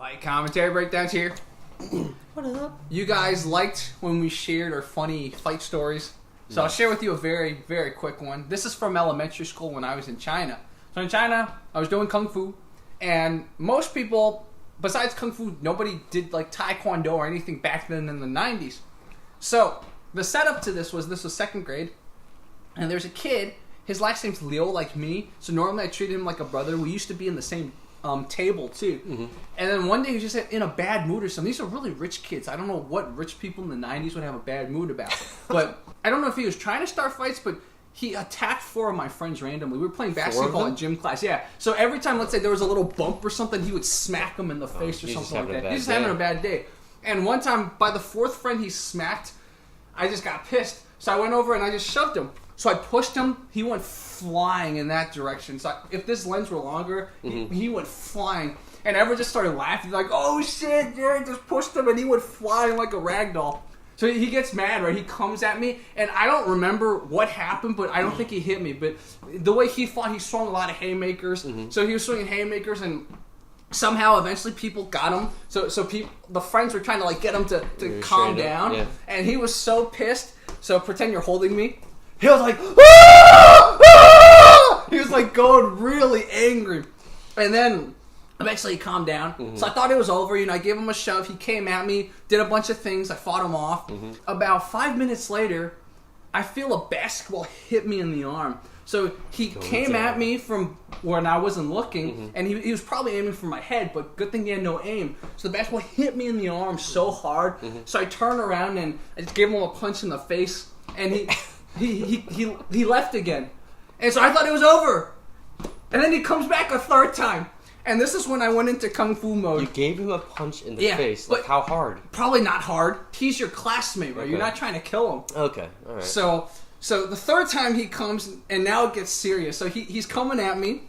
Fight commentary breakdowns here. What up? You guys liked when we shared our funny fight stories. So I'll share with you a very, very quick one. This is from elementary school when I was in China. So in China, I was doing Kung Fu. And most people, besides Kung Fu, nobody did like Taekwondo or anything back then in the 90s. So the setup to this was second grade. And there's a kid, his last name's Leo, like me. So normally I treated him like a brother. We used to be in the same table too. Mm-hmm. And then one day he was just in a bad mood or something. These are really rich kids. I don't know what rich people in the 90s would have a bad mood about. But I don't know if he was trying to start fights, but he attacked 4 of my friends randomly. We were playing basketball in gym class. Yeah. So every time, let's say there was a little bump or something, he would smack them in the face or something like that. He's just having a bad day. And one time, by the 4th friend he smacked, I just got pissed. So I went over and I just shoved him. So I pushed him. He went flying in that direction. So if this lens were longer, he went flying. And everyone just started laughing. Like, oh shit, yeah, I just pushed him and he went flying like a rag doll. So he gets mad, right? He comes at me, and I don't remember what happened, but I don't think he hit me. But the way he fought, he swung a lot of haymakers. So he was swinging haymakers, and somehow, eventually, people got him. So the friends were trying to like get him to calm down, and he was so pissed. So pretend you're holding me. He was like, ah! Ah! He was like going really angry, and then eventually he calmed down. So I thought it was over. I gave him a shove. He came at me, did a bunch of things. I fought him off. About 5 minutes later, I feel a basketball hit me in the arm. So he came at me from when I wasn't looking, and he was probably aiming for my head, but good thing he had no aim. So the basketball hit me in the arm so hard. So I turned around and I just gave him a punch in the face, and he left again. And so I thought it was over. And then he comes back a 3rd time. And this is when I went into Kung Fu mode. You gave him a punch in the face. Like, how hard? Probably not hard. He's your classmate, right? Okay. You're not trying to kill him. Okay, all right. So the 3rd time he comes, and now it gets serious. So he's coming at me.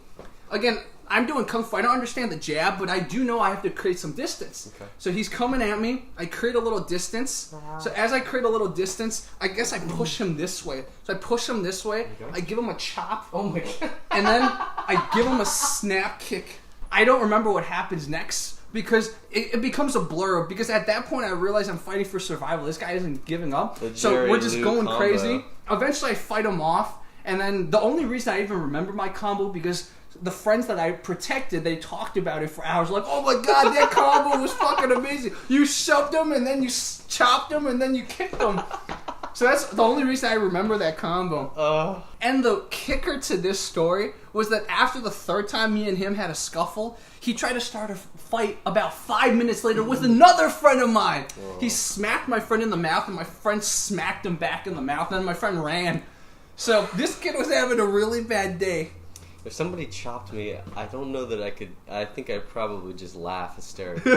Again, I'm doing Kung Fu. I don't understand the jab, but I do know I have to create some distance. Okay. So he's coming at me. I create a little distance. So as I create a little distance, I guess I push him this way. So I push him this way. Okay. I give him a chop. Oh my God. And then I give him a snap kick. I don't remember what happens next because it becomes a blur. Because at that point, I realize I'm fighting for survival. This guy isn't giving up. So we're just going crazy. Eventually, I fight him off. And then the only reason I even remember my combo because the friends that I protected, they talked about it for hours. Like, oh my God, that combo was fucking amazing. You shoved him and then you chopped him and then you kicked him. So that's the only reason I remember that combo. And the kicker to this story was that after the 3rd time me and him had a scuffle, he tried to start a fight about 5 minutes later with another friend of mine. He smacked my friend in the mouth, and my friend smacked him back in the mouth, and then my friend ran. So this kid was having a really bad day. If somebody chopped me, I don't know that I could. I think I'd probably just laugh hysterically.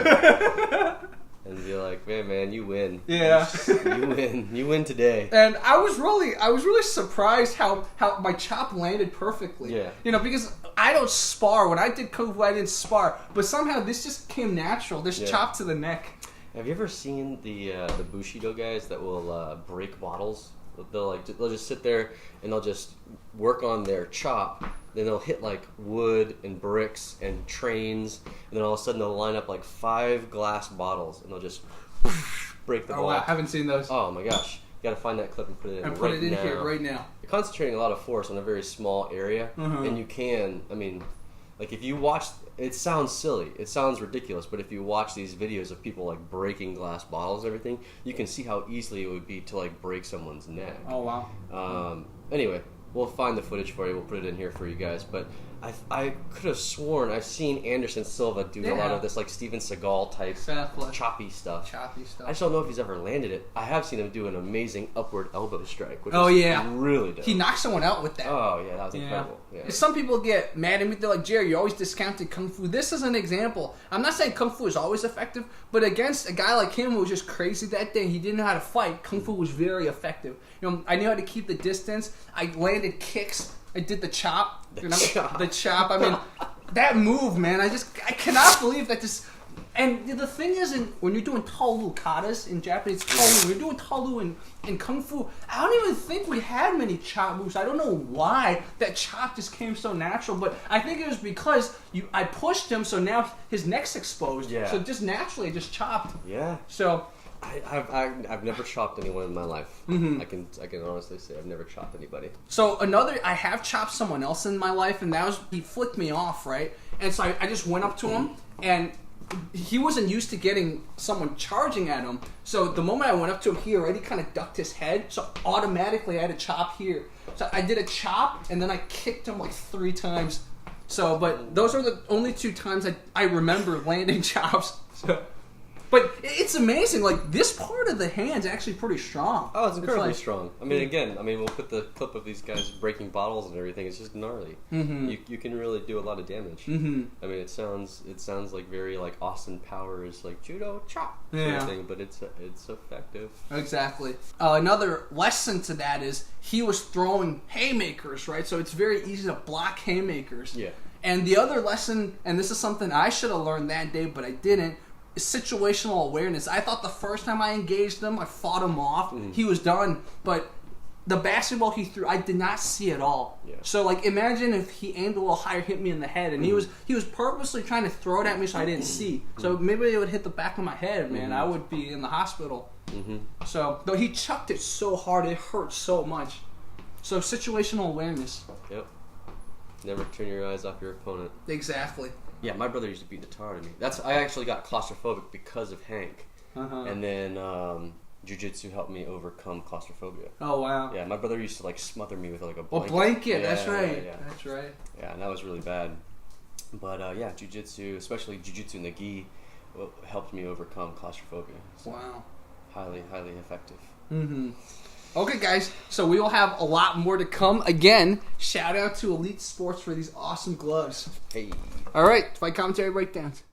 And be like, man, you win. Yeah. You win. You win today. And I was really surprised how my chop landed perfectly. Yeah. Because I don't spar. When I did Kung Fu, I didn't spar. But somehow this just came natural. This chop to the neck. Have you ever seen the Bushido guys that will break bottles? They'll just sit there and they'll just work on their chop. Then they'll hit like wood and bricks and trains, and then all of a sudden they'll line up like 5 glass bottles and they'll just break the ball. I haven't seen those. Oh my gosh. You gotta find that clip and put it in and put it in here right now. You're concentrating a lot of force on a very small area, and you can, like if you watch, it sounds silly, it sounds ridiculous, but if you watch these videos of people like breaking glass bottles and everything, you can see how easily it would be to like break someone's neck. Oh wow. Anyway, we'll find the footage for you, we'll put it in here for you guys, but I could have sworn I've seen Anderson Silva do a lot of this like Steven Seagal type choppy stuff. I just don't know if he's ever landed it. I have seen him do an amazing upward elbow strike, which is really dope. He knocked someone out with that. Oh yeah, that was incredible. Yeah. Some people get mad at me. They're like, Jerry, you always discounted Kung Fu. This is an example. I'm not saying Kung Fu is always effective, but against a guy like him who was just crazy that day, he didn't know how to fight, Kung Fu was very effective. I knew how to keep the distance. I landed kicks. I did the chop. The chop. I mean, that move, man. I cannot believe that And the thing is, when you're doing taolu katas in Japanese, taolu, when you're doing taolu in Kung Fu, I don't even think we had many chop moves. I don't know why that chop just came so natural, but I think it was because I pushed him, so now his neck's exposed. Yeah. So just naturally, I just chopped. Yeah. So I've never chopped anyone in my life. I can honestly say I've never chopped anybody. So I have chopped someone else in my life, and he flicked me off, right? And so I just went up to him, and he wasn't used to getting someone charging at him. So the moment I went up to him, he already kind of ducked his head. So automatically I had a chop here. So I did a chop, and then I kicked him like 3 times. So, but those are the only 2 times I remember landing chops. So. But it's amazing. Like, this part of the hand's actually pretty strong. Oh, it's incredibly strong. I mean, again, we'll put the clip of these guys breaking bottles and everything. It's just gnarly. You can really do a lot of damage. I mean, it sounds like very like Austin Powers, like judo chop sort of thing, but it's effective. Exactly. Another lesson to that is he was throwing haymakers, right? So it's very easy to block haymakers. Yeah. And the other lesson, and this is something I should have learned that day, but I didn't, is situational awareness. I thought the first time I engaged him, I fought him off. He was done. But the basketball he threw, I did not see at all. Yeah. So, like, imagine if he aimed a little higher, hit me in the head, and he was purposely trying to throw it at me so I didn't see. So maybe it would hit the back of my head, man. I would be in the hospital. So, though he chucked it so hard, it hurt so much. So, situational awareness. Yep. Never turn your eyes off your opponent. Exactly. Yeah, my brother used to beat the tar out of me. I actually got claustrophobic because of Hank. And then jiu-jitsu helped me overcome claustrophobia. Oh, wow. Yeah, my brother used to like smother me with like a blanket. A blanket, Yeah, that's right. Yeah. That's right. Yeah, and that was really bad. But yeah, jiu-jitsu, especially jiu-jitsu in the gi, helped me overcome claustrophobia. So Wow. highly, highly effective. Okay, guys, so we will have a lot more to come. Again, shout out to Elite Sports for these awesome gloves. Hey. All right, fight commentary breakdowns.